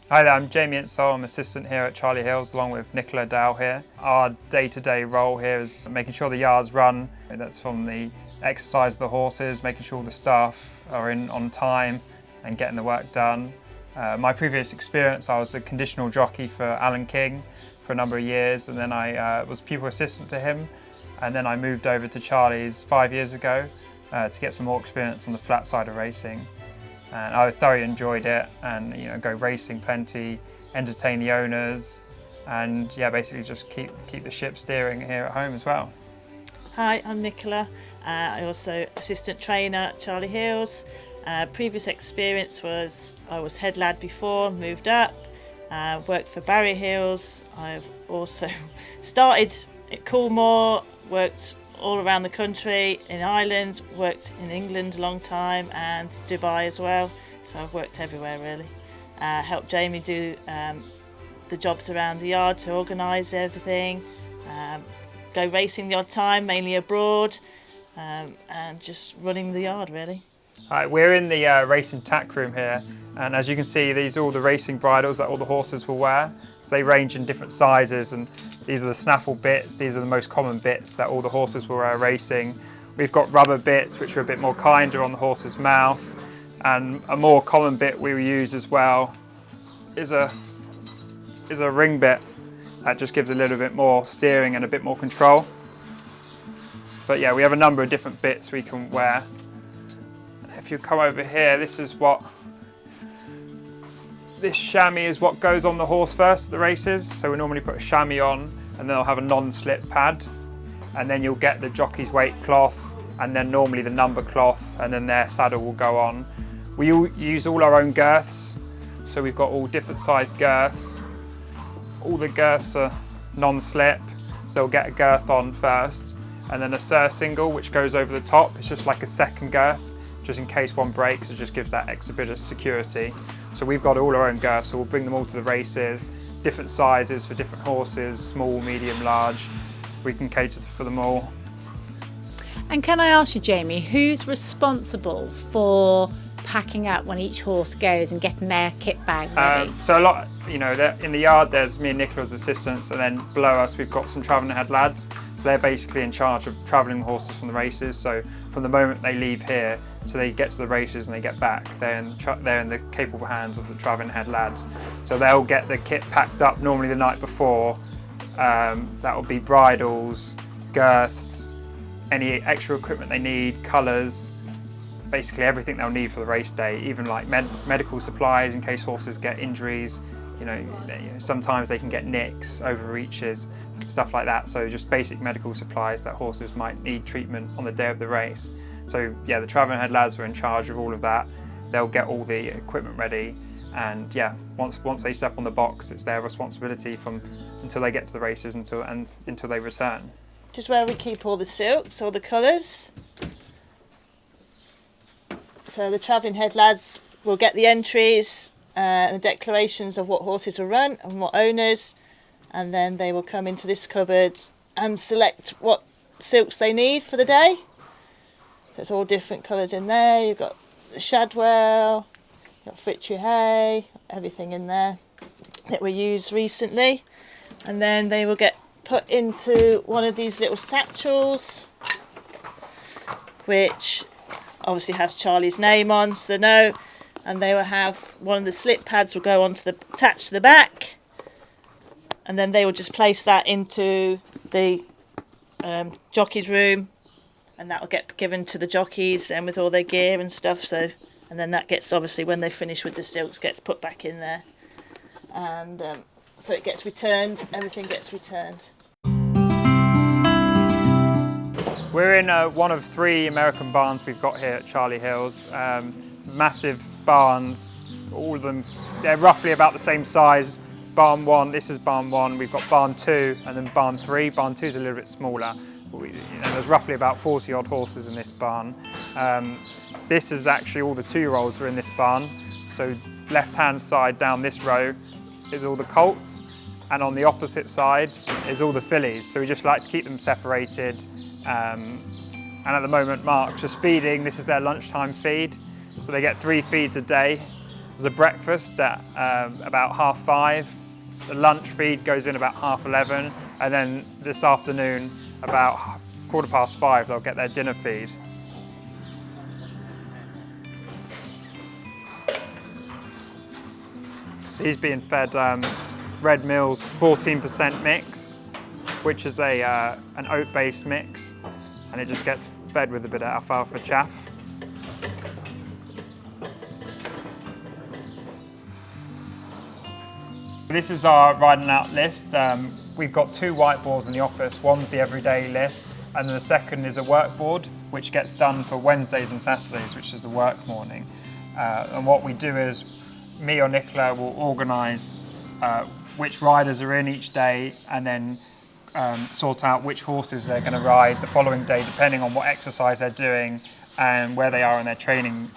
Hi there, I'm Jamie Insole. I'm assistant here at Charlie Hills along with Nicola here. Our day-to-day role here is making sure the yards run. That's from the exercise of the horses, making sure the staff are in on time and getting the work done. My previous experience, I was a conditional jockey for Alan King for a number of years, and then I was pupil assistant to him, and then I moved over to Charlie's 5 years ago to get some more experience on the flat side of racing. And I thoroughly enjoyed it, and go racing plenty, entertain the owners, and basically just keep the ship steering here at home as well. Hi, I'm Nicola. I also assistant trainer at Charlie Hills. Previous experience was I was head lad before, moved up, worked for Barrier Hills. I've also started at Coolmore, worked all around the country, in Ireland, worked in England a long time, and Dubai as well. So I've worked everywhere really. Helped Jamie do the jobs around the yard to organise everything. Go racing the odd time, mainly abroad, and just running the yard really. Right, we're in the racing tack room here, and as you can see, these are all the racing bridles that all the horses will wear. So they range in different sizes, and these are the snaffle bits. These are the most common bits that all the horses will wear racing. We've got rubber bits, which are a bit more kinder on the horse's mouth, and a more common bit we use as well is a ring bit. That just gives a little bit more steering and a bit more control. But yeah, we have a number of different bits we can wear. If you come over here, this chamois is what goes on the horse first at the races. So we normally put a chamois on, and then they'll have a non-slip pad, and then you'll get the jockey's weight cloth, and then normally the number cloth, and then their saddle will go on. We use all our own girths, so we've got all different sized girths. All the girths are non-slip, so they'll get a girth on first, and then a surcingle which goes over the top. It's just like a second girth, just in case one breaks. It just gives that extra bit of security. So we've got all our own girths, so we'll bring them all to the races, different sizes for different horses, small, medium, large. We can cater for them all. And can I ask you, Jamie, who's responsible for packing up when each horse goes and getting their kit bag ready? So a lot, in the yard there's me and Nicola's assistants, and then below us we've got some travelling head lads. So they're basically in charge of travelling horses from the races. So from the moment they leave here, so they get to the races and they get back, they're in the capable hands of the travelling head lads. So they'll get the kit packed up normally the night before. That will be bridles, girths, any extra equipment they need, colours, basically everything they'll need for the race day, even like medical supplies in case horses get injuries. Sometimes they can get nicks, overreaches, stuff like that. So just basic medical supplies that horses might need treatment on the day of the race. So yeah, the travelling head lads are in charge of all of that. They'll get all the equipment ready, and once they step on the box, it's their responsibility until they get to the races until they return. This is where we keep all the silks, all the colours. So the travelling head lads will get the entries and the declarations of what horses will run and what owners, and then they will come into this cupboard and select what silks they need for the day. So it's all different colours in there. You've got the Shadwell, you've got Fritchie Hay, everything in there that we used recently. And then they will get put into one of these little satchels, which obviously has Charlie's name on, so they know. And they will have one of the slip pads will go attached to the back, and then they will just place that into the jockey's room, and that will get given to the jockeys and with all their gear and stuff. So, and then that gets, obviously when they finish with the silks, gets put back in there, and so it gets returned. Everything gets returned. We're in one of 3 American barns we've got here at Charlie Hills. Massive barns, all of them, they're roughly about the same size. Barn 1, this is barn 1, we've got barn 2, and then barn 3. Barn 2 is a little bit smaller. There's roughly about 40 odd horses in this barn. This is actually all the 2-year-olds are in this barn. So left hand side down this row is all the colts, and on the opposite side is all the fillies. So we just like to keep them separated. And at the moment Mark's just feeding. This is their lunchtime feed. So they get 3 feeds a day. There's a breakfast at about 5:30. The lunch feed goes in about 11:30, and then this afternoon about 5:15 they'll get their dinner feed. So he's being fed Red Mill's 14% mix, which is an oat-based mix, and it just gets fed with a bit of alfalfa chaff. This is our riding out list. We've got 2 whiteboards in the office. One's the everyday list, and then the second is a workboard, which gets done for Wednesdays and Saturdays, which is the work morning. And what we do is, me or Nicola will organise which riders are in each day, and then sort out which horses they're going to ride the following day, depending on what exercise they're doing and where they are in their training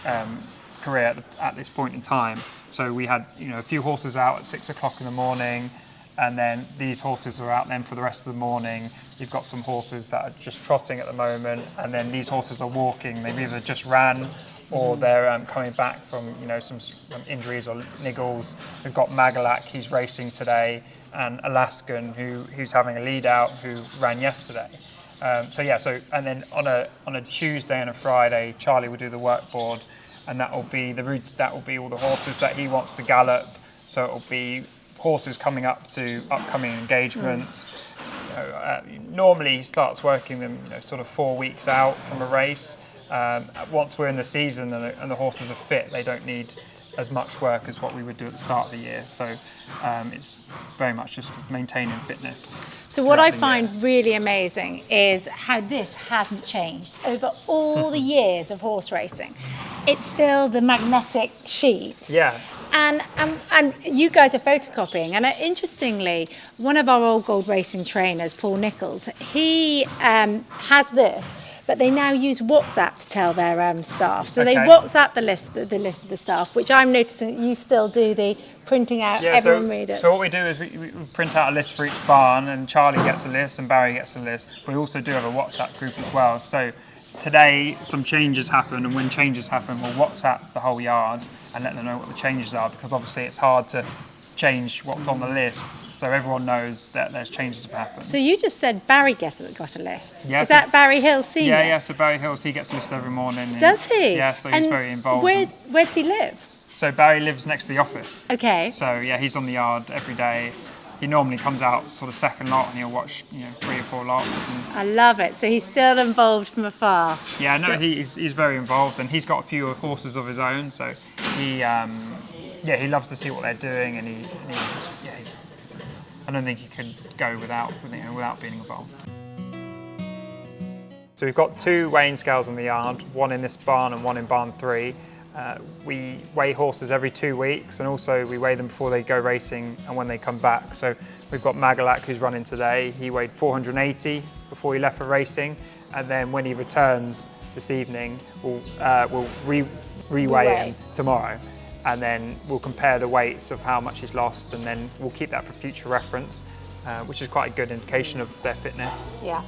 career at this point in time. So we had, a few horses out at 6 o'clock in the morning, and then these horses are out then for the rest of the morning. You've got some horses that are just trotting at the moment, and then these horses are walking. They've either just ran or they're coming back from, some injuries or niggles. We've got Magalak, he's racing today, and Alaskan, who's having a lead out, who ran yesterday. And then on a Tuesday and a Friday, Charlie will do the workboard, and that will be the route. That will be all the horses that he wants to gallop. So it will be horses coming up to upcoming engagements. Normally he starts working them, sort of 4 weeks out from a race. Once we're in the season and the horses are fit, they don't need as much work as what we would do at the start of the year. So it's very much just maintaining fitness. So what I find really amazing is how this hasn't changed over all the years of horse racing. It's still the magnetic sheets. Yeah. And you guys are photocopying. And interestingly, one of our old gold racing trainers, Paul Nichols, he has this, but they now use WhatsApp to tell their staff. So they WhatsApp the list of the staff, which I'm noticing you still do the printing out, everyone read it. So what we do is we print out a list for each barn, and Charlie gets a list and Barry gets a list. We also do have a WhatsApp group as well. So today some changes happen, and when changes happen, we'll WhatsApp the whole yard and let them know what the changes are, because obviously it's hard to change what's on the list, so everyone knows that there's changes have happened. So you just said Barry got a list. Yeah, is that Barry Hill Senior? Yeah, so Barry Hills, he gets a list every morning. Does he? Yeah, so he's very involved. Where does he live? So Barry lives next to the office. Okay. So yeah, he's on the yard every day. He normally comes out sort of second lot, and he'll watch 3 or 4 lots. I love it. So he's still involved from afar. Yeah, no, he's very involved, and he's got a few horses of his own. So he loves to see what they're doing, and I don't think he could go without being involved. So we've got 2 weighing scales in the yard, one in this barn and one in barn 3. We weigh horses every 2 weeks, and also we weigh them before they go racing and when they come back. So we've got Magalak, who's running today. He weighed 480 before he left for racing, and then when he returns this evening, we'll re-weigh him tomorrow, and then we'll compare the weights of how much he's lost, and then we'll keep that for future reference, which is quite a good indication of their fitness. Yeah.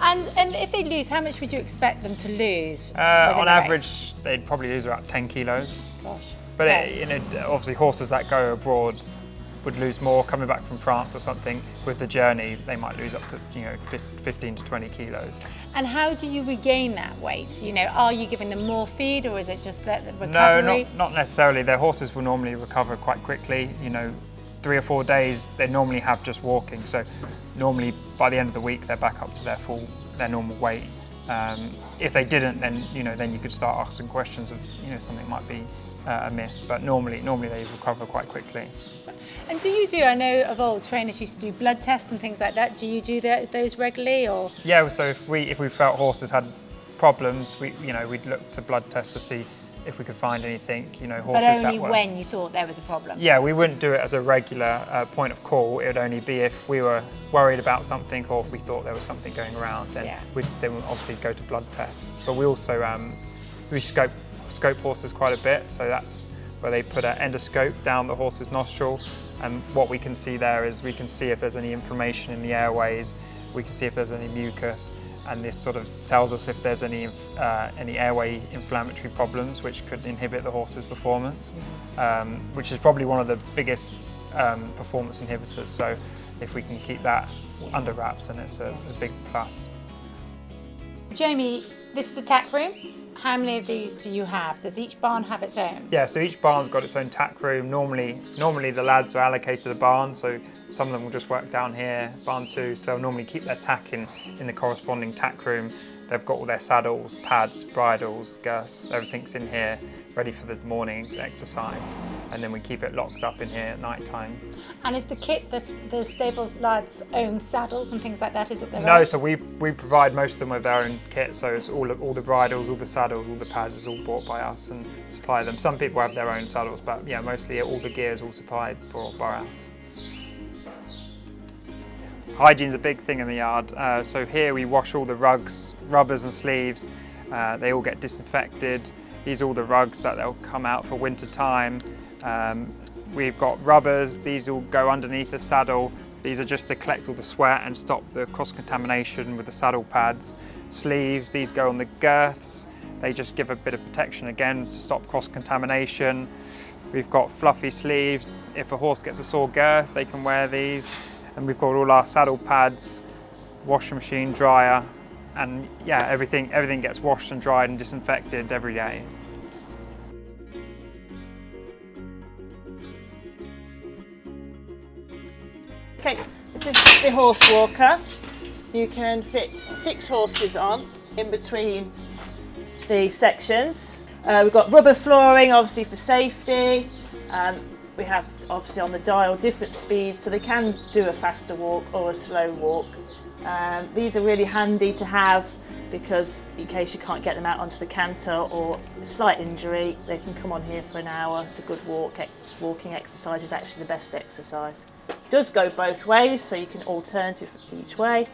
And if they lose, how much would you expect them to lose? On average, they'd probably lose about 10 kilos. Gosh. But obviously horses that go abroad would lose more. Coming back from France or something, with the journey, they might lose up to 15 to 20 kilos. And how do you regain that weight? Are you giving them more feed, or is it just that recovery? No, not necessarily. Their horses will normally recover quite quickly. 3 or 4 days, they normally have just walking. So normally by the end of the week, they're back up to their normal weight. If they didn't, then then you could start asking questions of something might be amiss. But normally they recover quite quickly. And do you do? I know of old trainers used to do blood tests and things like that. Do you do those regularly, or? Yeah. So if we felt horses had problems, we'd look to blood tests to see if we could find anything, horses but only that were... when you thought there was a problem? Yeah, we wouldn't do it as a regular point of call. It would only be if we were worried about something, or if we thought there was something going around, then we'd obviously go to blood tests. But we also we scope horses quite a bit, so that's where they put an endoscope down the horse's nostril, and what we can see there is we can see if there's any inflammation in the airways, we can see if there's any mucus, and this sort of tells us if there's any airway inflammatory problems which could inhibit the horse's performance, which is probably one of the biggest performance inhibitors. So if we can keep that under wraps, then it's a big plus. Jamie, this is the tack room. How many of these do you have? Does each barn have its own? Yeah, so each barn's got its own tack room. Normally the lads are allocated a barn, so some of them will just work down here, barn 2, so they'll normally keep their tack in the corresponding tack room. They've got all their saddles, pads, bridles, girths, everything's in here, ready for the morning exercise. And then we keep it locked up in here at night time. And is the kit the stable lads' own saddles and things like that? Is it their own? No, so we provide most of them with their own kit, so it's all the bridles, all the saddles, all the pads is all bought by us and supply them. Some people have their own saddles, but yeah, mostly all the gear is all supplied by us. Hygiene's a big thing in the yard, so here we wash all the rugs, rubbers and sleeves. They all get disinfected. These are all the rugs that they'll come out for winter time. We've got rubbers, these all go underneath the saddle. These are just to collect all the sweat and stop the cross-contamination with the saddle pads. Sleeves, these go on the girths. They just give a bit of protection again to stop cross-contamination. We've got fluffy sleeves. If a horse gets a sore girth, they can wear these. And we've got all our saddle pads, washing machine, dryer, and yeah, everything gets washed and dried and disinfected every day. Okay, this is the horse walker. You can fit 6 horses on in between the sections. We've got rubber flooring, obviously for safety. We have obviously on the dial different speeds, so they can do a faster walk or a slow walk. These are really handy to have because in case you can't get them out onto the canter or a slight injury, they can come on here for an hour. It's a good walk. Walking exercise is actually the best exercise. It does go both ways, so you can alternative each way.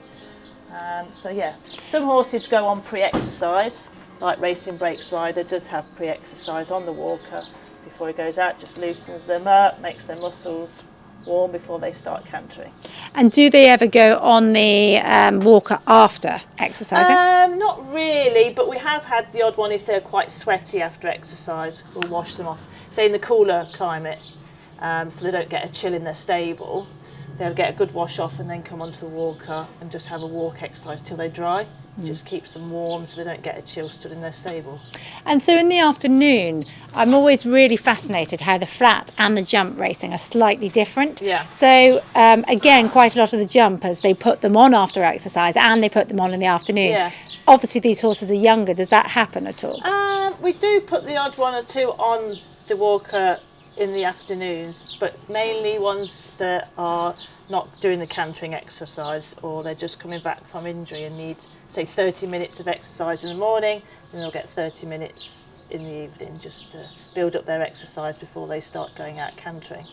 So yeah, some horses go on pre-exercise, like Racing Breaks Rider does have pre-exercise on the walker. Before he goes out, just loosens them up, makes their muscles warm before they start cantering. And do they ever go on the walker after exercising? Not really, but we have had the odd one if they're quite sweaty after exercise. We'll wash them off, say in the cooler climate, so they don't get a chill in their stable. They'll get a good wash off and then come onto the walker and just have a walk exercise till they dry. It just keeps them warm so they don't get a chill stood in their stable. And so in the afternoon, I'm always really fascinated how the flat and the jump racing are slightly different. Yeah. So again, quite a lot of the jumpers, they put them on after exercise and they put them on in the afternoon. Yeah. Obviously these horses are younger. Does that happen at all? We do put the odd one or two on the walker in the afternoons, but mainly ones that are not doing the cantering exercise or they're just coming back from injury and need, say, 30 minutes of exercise in the morning, and they'll get 30 minutes in the evening just to build up their exercise before they start going out cantering.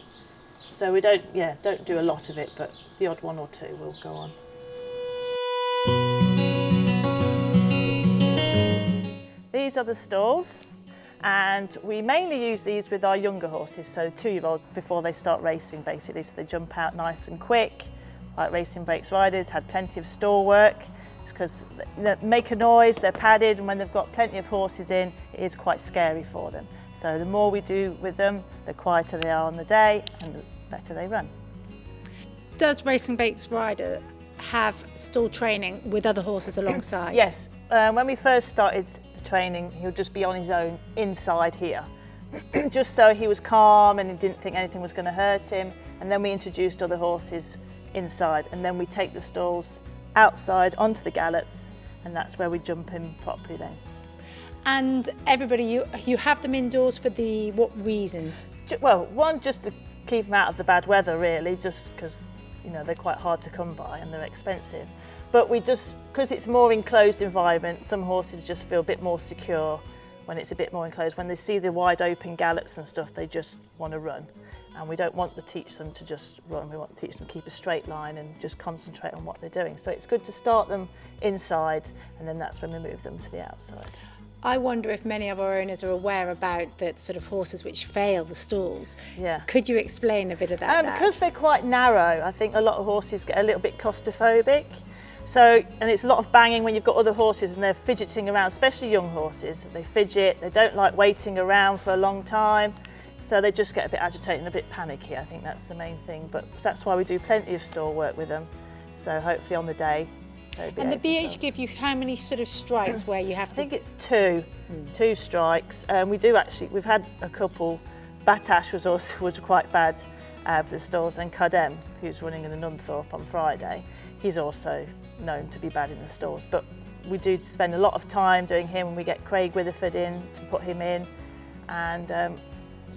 So we don't do a lot of it, but the odd one or two will go on. These are the stalls, and we mainly use these with our younger horses, so 2-year-olds before they start racing basically, so they jump out nice and quick. Like Racing Breaks Riders had plenty of stall work because they make a noise, they're padded, and when they've got plenty of horses in, it is quite scary for them. So the more we do with them, the quieter they are on the day and the better they run. Does Racing Breaks Rider have stall training with other horses alongside? Yes, when we first started the training, he'll just be on his own inside here, just so he was calm and he didn't think anything was going to hurt him. And then we introduced other horses inside, and then we take the stalls outside onto the gallops, and that's where we jump him properly then. And everybody, you have them indoors for what reason? Well, one, just to keep them out of the bad weather really, just because they're quite hard to come by and they're expensive. But we just, because it's more enclosed environment, some horses just feel a bit more secure when it's a bit more enclosed. When they see the wide open gallops and stuff, they just want to run. And we don't want to teach them to just run, we want to teach them to keep a straight line and just concentrate on what they're doing. So it's good to start them inside, and then that's when we move them to the outside. I wonder if many of our owners are aware about the sort of horses which fail the stalls. Yeah. Could you explain a bit about that? Because they're quite narrow, I think a lot of horses get a little bit claustrophobic. So, and it's a lot of banging when you've got other horses and they're fidgeting around, especially young horses. They fidget, they don't like waiting around for a long time, so they just get a bit agitated and a bit panicky. I think that's the main thing, but that's why we do plenty of stall work with them. So hopefully on the day they'll be. And the BH themselves. give you how many sort of strikes where you have I to? think it's two strikes. We do actually, we've had a couple. Batash was quite bad for the stalls, and Kadem, who's running in the Nunthorpe on Friday, he's also known to be bad in the stalls. But we do spend a lot of time doing him, and we get Craig Witherford in to put him in, and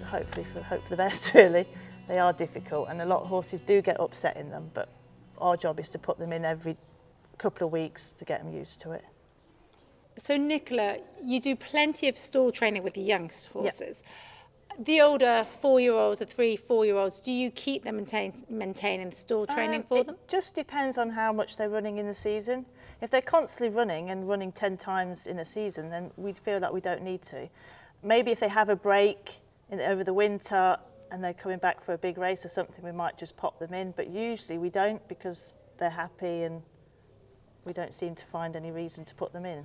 hopefully hope for the best really. They are difficult, and a lot of horses do get upset in them, but our job is to put them in every couple of weeks to get them used to it. So Nicola, you do plenty of stall training with the young horses. Yep. The older 4-year-olds or 3-4-year-olds, do you keep them maintaining the stall training for them? It just depends on how much they're running in the season. If they're constantly running and running 10 times in a season, then we feel that we don't need to. Maybe if they have a break over the winter and they're coming back for a big race or something, we might just pop them in, but usually we don't, because they're happy and we don't seem to find any reason to put them in.